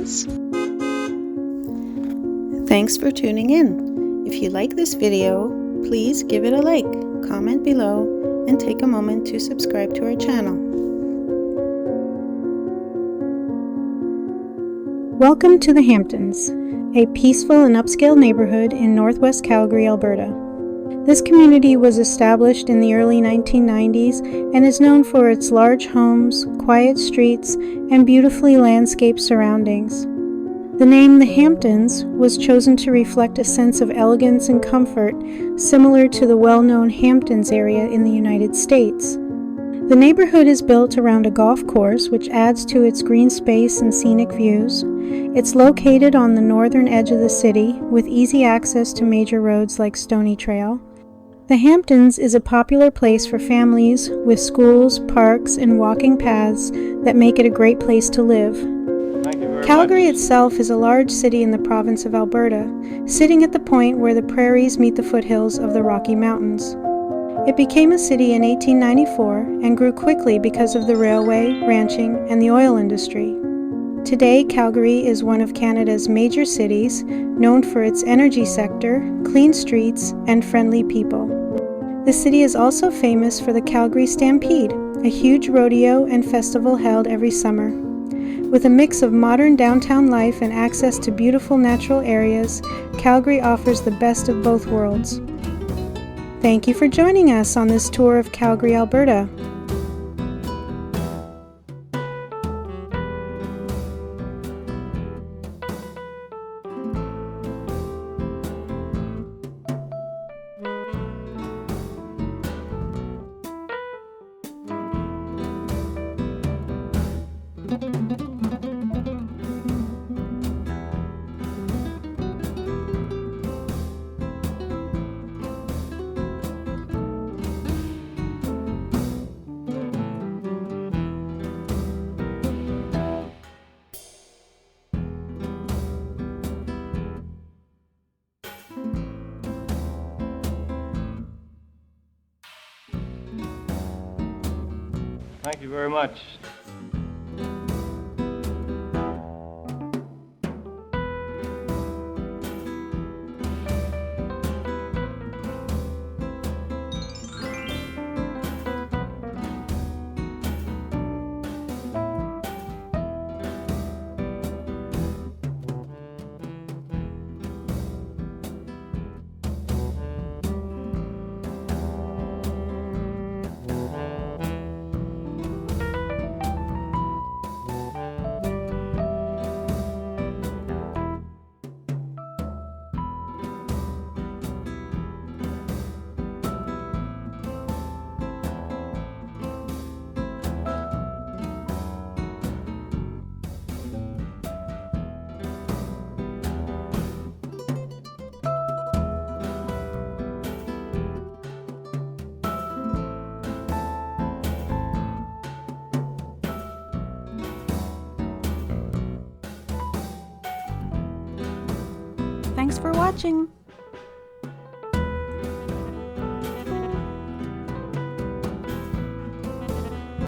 Hamptons. Thanks for tuning in. If you like this video, please give it a like, comment below, and take a moment to subscribe to our channel. Welcome to the Hamptons, a peaceful and upscale neighborhood in northwest Calgary, Alberta. This community was established in the early 1990s and is known for its large homes, quiet streets, and beautifully landscaped surroundings. The name the Hamptons was chosen to reflect a sense of elegance and comfort similar to the well-known Hamptons area in the United States. The neighborhood is built around a golf course which adds to its green space and scenic views. It's located on the northern edge of the city with easy access to major roads like Stony Trail. The Hamptons is a popular place for families with schools, parks, and walking paths that make it a great place to live. Calgary itself is a large city in the province of Alberta, sitting at the point where the prairies meet the foothills of the Rocky Mountains. It became a city in 1894 and grew quickly because of the railway, ranching, and the oil industry. Today, Calgary is one of Canada's major cities, known for its energy sector, clean streets, and friendly people. The city is also famous for the Calgary Stampede, a huge rodeo and festival held every summer. With a mix of modern downtown life and access to beautiful natural areas, Calgary offers the best of both worlds. Thank you for joining us on this tour of Calgary, Alberta. Thank you very much. Thanks for watching.